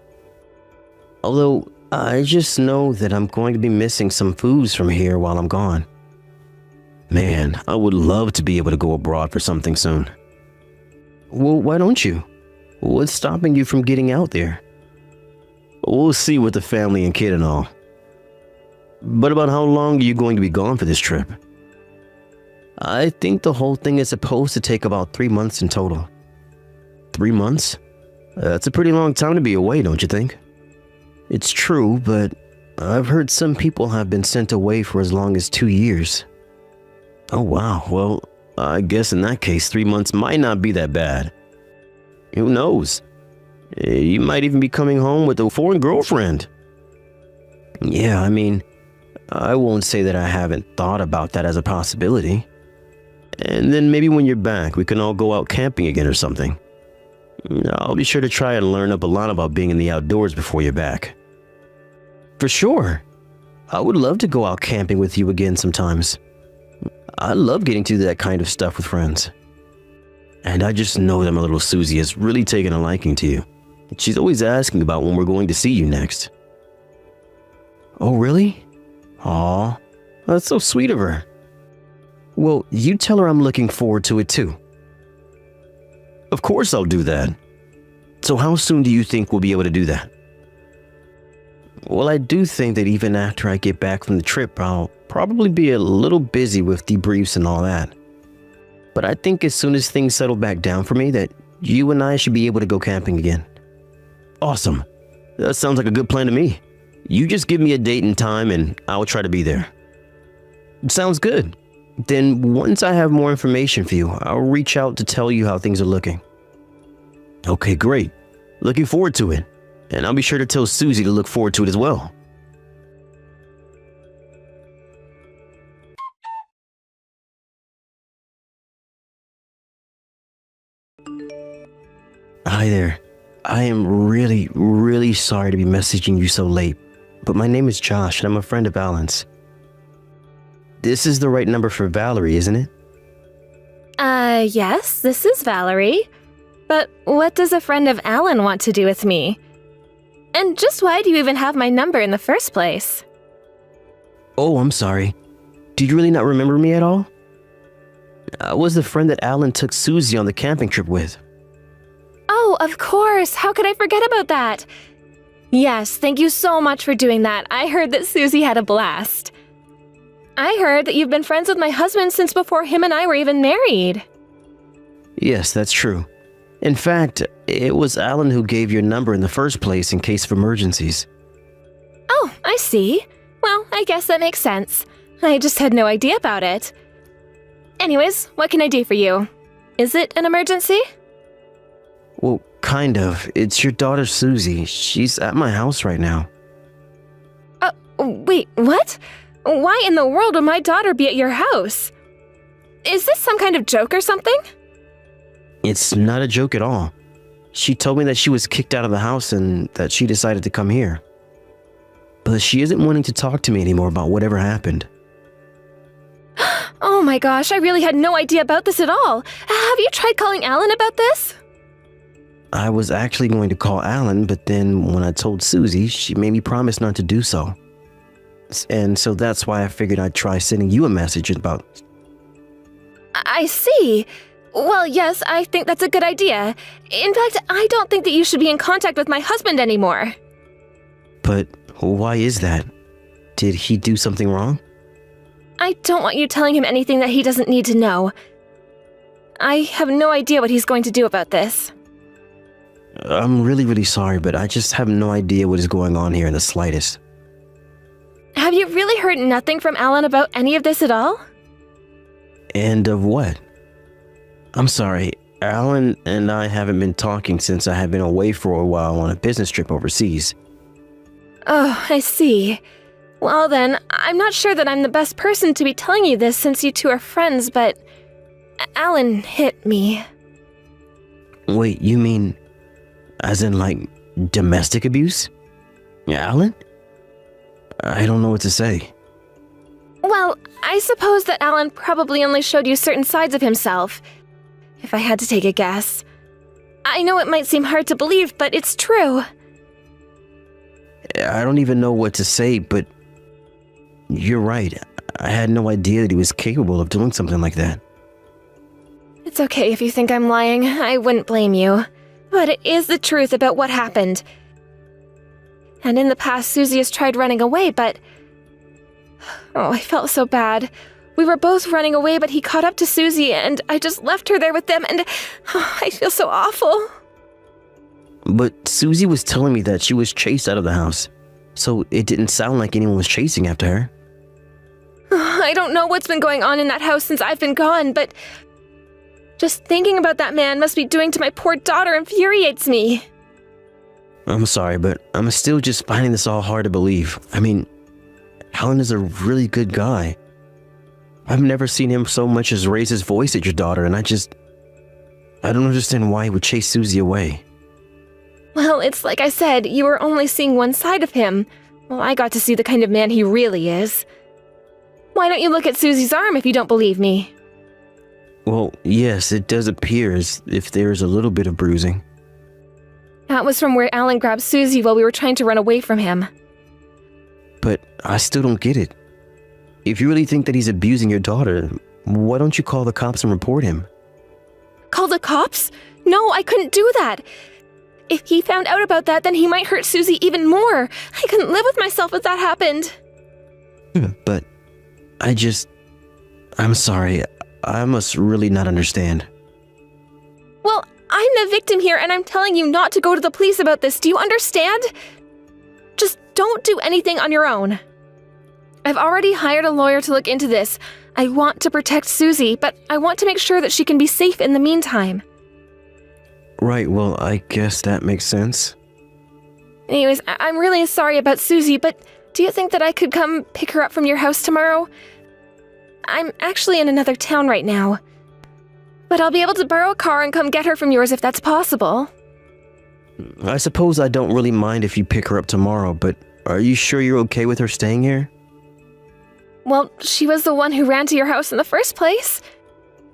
Although, I just know that I'm going to be missing some foods from here while I'm gone. Man, I would love to be able to go abroad for something soon. Well, why don't you? What's stopping you from getting out there? We'll see with the family and kid and all. But about how long are you going to be gone for this trip? I think the whole thing is supposed to take about 3 months in total. 3 months? That's a pretty long time to be away, don't you think? It's true, but I've heard some people have been sent away for as long as 2 years. Oh wow, well, I guess in that case 3 months might not be that bad. Who knows? You might even be coming home with a foreign girlfriend. Yeah, I mean, I won't say that I haven't thought about that as a possibility. And then maybe when you're back, we can all go out camping again or something. I'll be sure to try and learn up a lot about being in the outdoors before you're back. For sure. I would love to go out camping with you again sometimes. I love getting to do that kind of stuff with friends. And I just know that my little Susie has really taken a liking to you. She's always asking about when we're going to see you next. Oh, really? Aw, that's so sweet of her. Well, you tell her I'm looking forward to it too. Of course I'll do that. So how soon do you think we'll be able to do that? Well, I do think that even after I get back from the trip, I'll probably be a little busy with debriefs and all that. But I think as soon as things settle back down for me, that you and I should be able to go camping again. Awesome. That sounds like a good plan to me. You just give me a date and time and I'll try to be there. Sounds good. Then once I have more information for you, I'll reach out to tell you how things are looking. Okay, great. Looking forward to it. And I'll be sure to tell Susie to look forward to it as well. Hi there. I am really sorry to be messaging you so late, but my name is Josh and I'm a friend of Alan's. This is the right number for Valerie, isn't it? Yes, this is Valerie. But what does a friend of Alan want to do with me? And just why do you even have my number in the first place? Oh, I'm sorry. Do you really not remember me at all? I was the friend that Alan took Susie on the camping trip with. Oh, of course. How could I forget about that? Yes, thank you so much for doing that. I heard that Susie had a blast. I heard that you've been friends with my husband since before him and I were even married. Yes, that's true. In fact, it was Alan who gave your number in the first place in case of emergencies. Oh, I see. Well, I guess that makes sense. I just had no idea about it. Anyways, what can I do for you? Is it an emergency? Well, kind of. It's your daughter Susie. She's at my house right now. Wait, what? Why in the world would my daughter be at your house? Is this some kind of joke or something? It's not a joke at all. She told me that she was kicked out of the house and that she decided to come here. But she isn't wanting to talk to me anymore about whatever happened. Oh my gosh, I really had no idea about this at all. Have you tried calling Alan about this? I was actually going to call Alan, but then when I told Susie, she made me promise not to do so. And so that's why I figured I'd try sending you a message about... I see. Well, yes, I think that's a good idea. In fact, I don't think that you should be in contact with my husband anymore. But why is that? Did he do something wrong? I don't want you telling him anything that he doesn't need to know. I have no idea what he's going to do about this. I'm really sorry, but I just have no idea what is going on here in the slightest. Have you really heard nothing from Alan about any of this at all? And of what? I'm sorry, Alan and I haven't been talking since I have been away for a while on a business trip overseas. Oh, I see. Well then, I'm not sure that I'm the best person to be telling you this since you two are friends, but Alan hit me. Wait, you mean as in like domestic abuse? Alan? I don't know what to say. Well, I suppose that Alan probably only showed you certain sides of himself, if I had to take a guess. I know it might seem hard to believe, but it's true. I don't even know what to say, but you're right. I had no idea that he was capable of doing something like that. It's okay if you think I'm lying, I wouldn't blame you. But it is the truth about what happened. And in the past, Susie has tried running away, but... Oh, I felt so bad. We were both running away, but he caught up to Susie, and I just left her there with them, and I feel so awful. But Susie was telling me that she was chased out of the house, so it didn't sound like anyone was chasing after her. I don't know what's been going on in that house since I've been gone, but just thinking about that man must be doing to my poor daughter infuriates me. I'm sorry, but I'm still just finding this all hard to believe. I mean, Alan is a really good guy. I've never seen him so much as raise his voice at your daughter, and I don't understand why he would chase Susie away. Well, it's like I said, you were only seeing one side of him. Well, I got to see the kind of man he really is. Why don't you look at Susie's arm if you don't believe me? Well, yes, it does appear as if there is a little bit of bruising. That was from where Alan grabbed Susie while we were trying to run away from him. But I still don't get it. If you really think that he's abusing your daughter, why don't you call the cops and report him? Call the cops? No, I couldn't do that. If he found out about that, then he might hurt Susie even more. I couldn't live with myself if that happened. But I'm sorry. I must really not understand. Well, I'm the victim here, and I'm telling you not to go to the police about this. Do you understand? Just don't do anything on your own. I've already hired a lawyer to look into this. I want to protect Susie, but I want to make sure that she can be safe in the meantime. Right, well, I guess that makes sense. Anyways, I'm really sorry about Susie, but do you think that I could come pick her up from your house tomorrow? I'm actually in another town right now. But I'll be able to borrow a car and come get her from yours if that's possible. I suppose I don't really mind if you pick her up tomorrow, but are you sure you're okay with her staying here? Well, she was the one who ran to your house in the first place.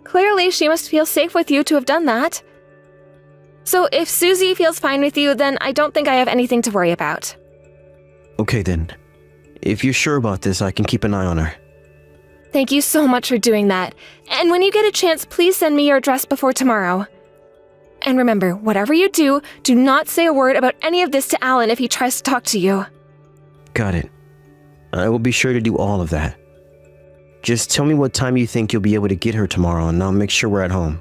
Clearly, she must feel safe with you to have done that. So if Susie feels fine with you, then I don't think I have anything to worry about. Okay then. If you're sure about this, I can keep an eye on her. Thank you so much for doing that. And when you get a chance, please send me your address before tomorrow. And remember, whatever you do, do not say a word about any of this to Alan if he tries to talk to you. Got it. I will be sure to do all of that. Just tell me what time you think you'll be able to get her tomorrow, and I'll make sure we're at home.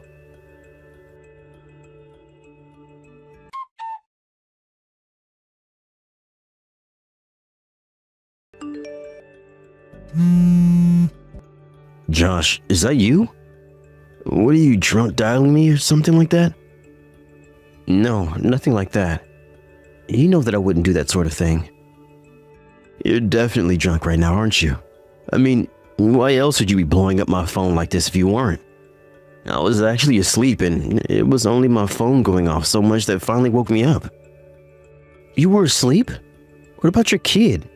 Josh, is that you? What are you, drunk dialing me or something like that? No, nothing like that. You know that I wouldn't do that sort of thing. You're definitely drunk right now, aren't you? I mean, why else would you be blowing up my phone like this if you weren't? I was actually asleep and it was only my phone going off so much that finally woke me up. You were asleep? What about your kid?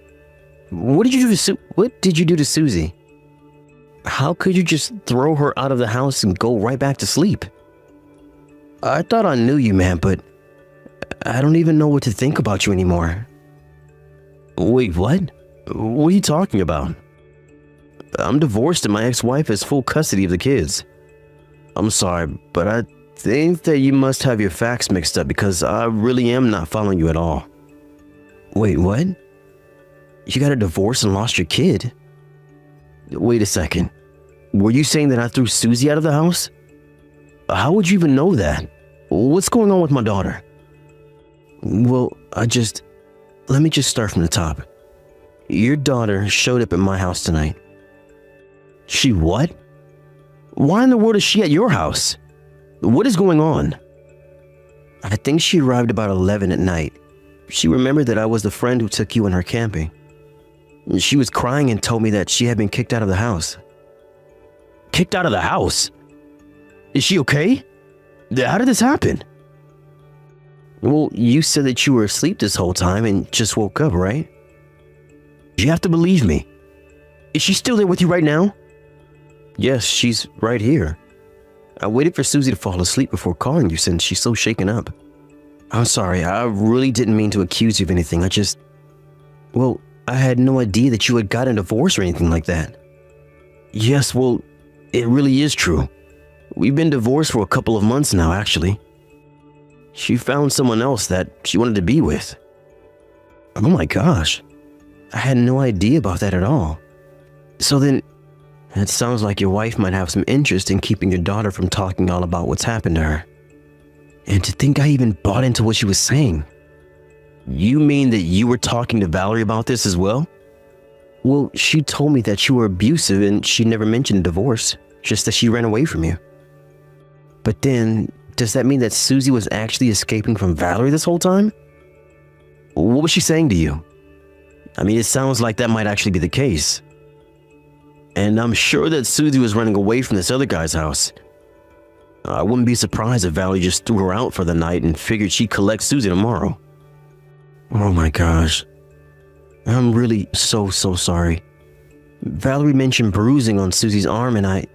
What did you do to Susie? How could you just throw her out of the house and go right back to sleep? I thought I knew you, man, but I don't even know what to think about you anymore. Wait, what? What are you talking about? I'm divorced and my ex-wife has full custody of the kids. I'm sorry, but I think that you must have your facts mixed up because I really am not following you at all. Wait, what? You got a divorce and lost your kid? Wait a second. Were you saying that I threw Susie out of the house? How would you even know that? What's going on with my daughter? Well, let me just start from the top. Your daughter showed up at my house tonight. She what? Why in the world is she at your house? What is going on? I think she arrived about 11 at night. She remembered that I was the friend who took you and her camping. She was crying and told me that she had been kicked out of the house. Kicked out of the house? Is she okay? How did this happen? Well, you said that you were asleep this whole time and just woke up, right? You have to believe me. Is she still there with you right now? Yes, she's right here. I waited for Susie to fall asleep before calling you since she's so shaken up. I'm sorry, I really didn't mean to accuse you of anything. Well, I had no idea that you had gotten a divorce or anything like that. Yes, well, it really is true. We've been divorced for a couple of months now, actually. She found someone else that she wanted to be with. Oh my gosh. I had no idea about that at all. So then, it sounds like your wife might have some interest in keeping your daughter from talking all about what's happened to her. And to think I even bought into what she was saying. You mean that you were talking to Valerie about this as well? Well, she told me that you were abusive and she never mentioned divorce, just that she ran away from you. But then, does that mean that Susie was actually escaping from Valerie this whole time? What was she saying to you? I mean, it sounds like that might actually be the case. And I'm sure that Susie was running away from this other guy's house. I wouldn't be surprised if Valerie just threw her out for the night and figured she'd collect Susie tomorrow. Oh my gosh. I'm really so sorry. Valerie mentioned bruising on Susie's arm and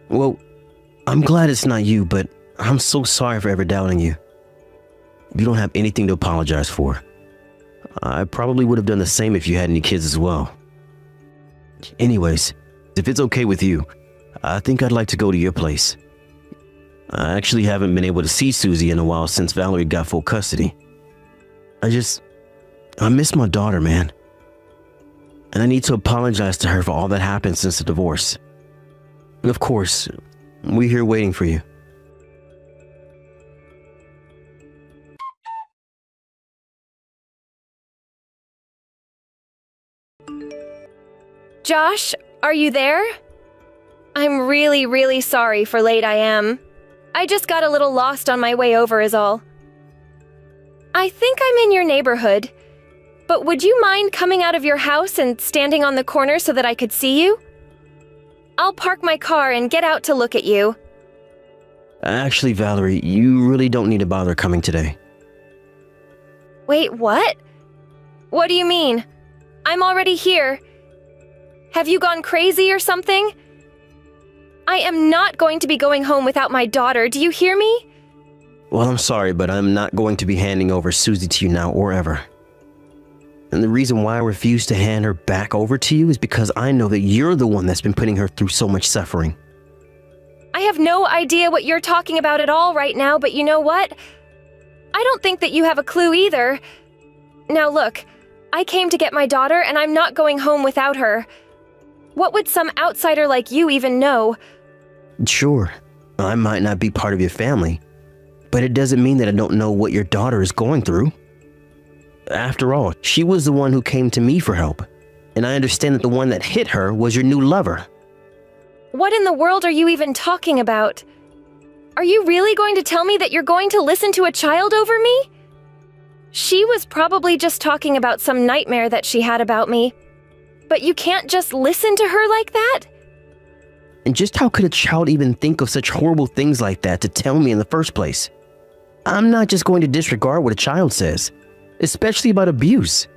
well, I'm glad it's not you, but I'm so sorry for ever doubting you. You don't have anything to apologize for. I probably would have done the same if you had any kids as well. Anyways, if it's okay with you, I think I'd like to go to your place. I actually haven't been able to see Susie in a while since Valerie got full custody. I miss my daughter, man. And I need to apologize to her for all that happened since the divorce. And of course, we're here waiting for you. Josh, are you there? I'm really sorry for late I am. I just got a little lost on my way over is all. I think I'm in your neighborhood, but would you mind coming out of your house and standing on the corner so that I could see you? I'll park my car and get out to look at you. Actually, Valerie, you really don't need to bother coming today. Wait, what? What do you mean? I'm already here. Have you gone crazy or something? I am not going to be going home without my daughter, do you hear me? Well, I'm sorry, but I'm not going to be handing over Susie to you now or ever. And the reason why I refuse to hand her back over to you is because I know that you're the one that's been putting her through so much suffering. I have no idea what you're talking about at all right now, but you know what? I don't think that you have a clue either. Now look, I came to get my daughter and I'm not going home without her. What would some outsider like you even know? Sure, I might not be part of your family, but it doesn't mean that I don't know what your daughter is going through. After all, she was the one who came to me for help, and I understand that the one that hit her was your new lover. What in the world are you even talking about? Are you really going to tell me that you're going to listen to a child over me? She was probably just talking about some nightmare that she had about me. But you can't just listen to her like that? And just how could a child even think of such horrible things like that to tell me in the first place? I'm not just going to disregard what a child says, especially about abuse.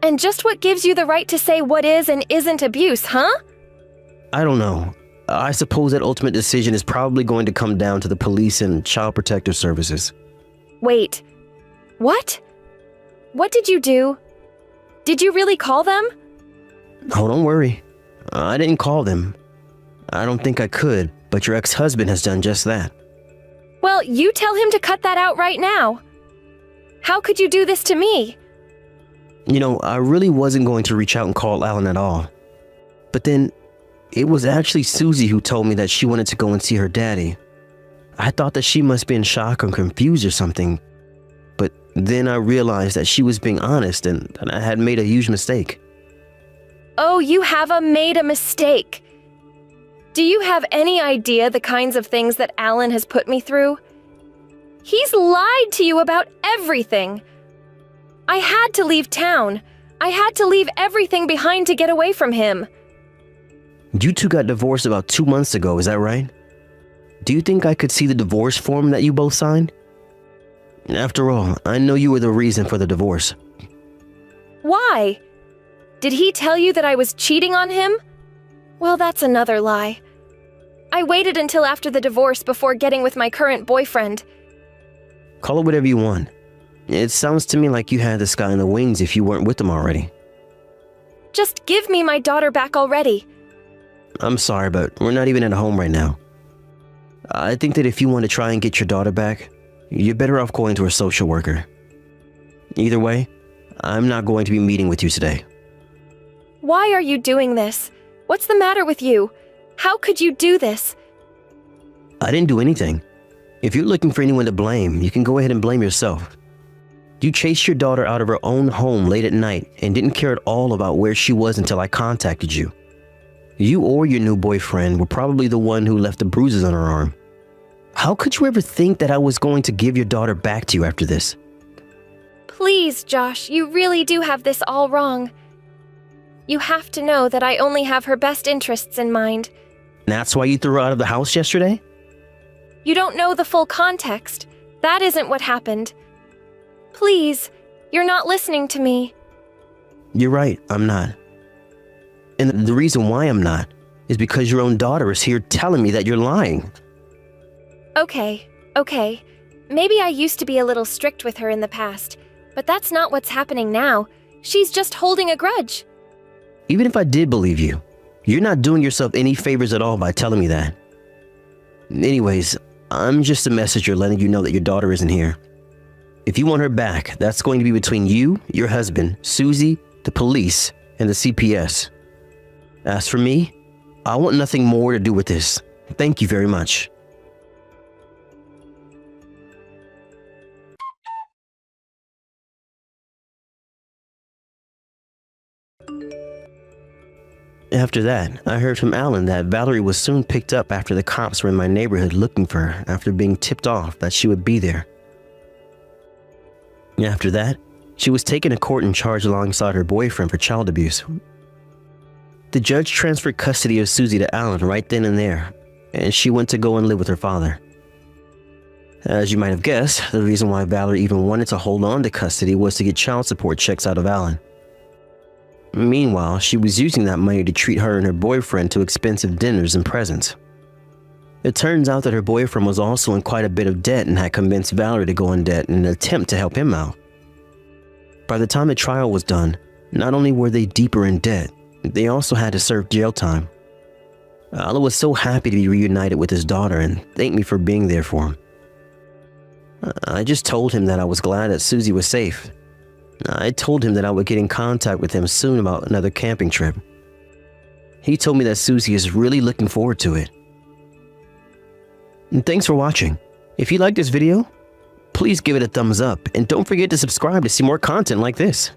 And just what gives you the right to say what is and isn't abuse, huh? I don't know. I suppose that ultimate decision is probably going to come down to the police and child protective services. Wait. What? What did you do? Did you really call them? Oh, don't worry. I didn't call them. I don't think I could, but your ex-husband has done just that. Well, you tell him to cut that out right now. How could you do this to me? You know, I really wasn't going to reach out and call Alan at all. But then, it was actually Susie who told me that she wanted to go and see her daddy. I thought that she must be in shock or confused or something. but then I realized that she was being honest and that I had made a huge mistake. Oh, you have made a mistake. Do you have any idea the kinds of things that Alan has put me through? He's lied to you about everything. I had to leave town. I had to leave everything behind to get away from him. You two got divorced about 2 months ago, is that right? Do you think I could see the divorce form that you both signed? After all, I know you were the reason for the divorce. Why? Did he tell you that I was cheating on him? Well, that's another lie. I waited until after the divorce before getting with my current boyfriend. Call it whatever you want. It sounds to me like you had the sky in the wings if you weren't with him already. Just give me my daughter back already. I'm sorry, but we're not even at home right now. I think that if you want to try and get your daughter back, you're better off going to a social worker. Either way, I'm not going to be meeting with you today. Why are you doing this? What's the matter with you? How could you do this? I didn't do anything. If you're looking for anyone to blame, you can go ahead and blame yourself. You chased your daughter out of her own home late at night and didn't care at all about where she was until I contacted you. You or your new boyfriend were probably the one who left the bruises on her arm. How could you ever think that I was going to give your daughter back to you after this? Please, Josh, you really do have this all wrong. You have to know that I only have her best interests in mind. That's why you threw her out of the house yesterday? You don't know the full context. That isn't what happened. Please, you're not listening to me. You're right, I'm not. And the reason why I'm not is because your own daughter is here telling me that you're lying. Okay. Maybe I used to be a little strict with her in the past, but that's not what's happening now. She's just holding a grudge. Even if I did believe you, you're not doing yourself any favors at all by telling me that. Anyways, I'm just a messenger letting you know that your daughter isn't here. If you want her back, that's going to be between you, your husband, Susie, the police, and the CPS. As for me, I want nothing more to do with this. Thank you very much. After that, I heard from Alan that Valerie was soon picked up after the cops were in my neighborhood looking for her after being tipped off that she would be there. After that, she was taken to court and charged alongside her boyfriend for child abuse. The judge transferred custody of Susie to Alan right then and there, and she went to go and live with her father. As you might have guessed, the reason why Valerie even wanted to hold on to custody was to get child support checks out of Alan. Meanwhile, she was using that money to treat her and her boyfriend to expensive dinners and presents. It turns out that her boyfriend was also in quite a bit of debt and had convinced Valerie to go in debt in an attempt to help him out. By the time the trial was done, not only were they deeper in debt, they also had to serve jail time. Alan was so happy to be reunited with his daughter and thanked me for being there for him. I just told him that I was glad that Susie was safe. I told him that I would get in contact with him soon about another camping trip. He told me that Susie is really looking forward to it. And thanks for watching. If you liked this video, please give it a thumbs up and don't forget to subscribe to see more content like this.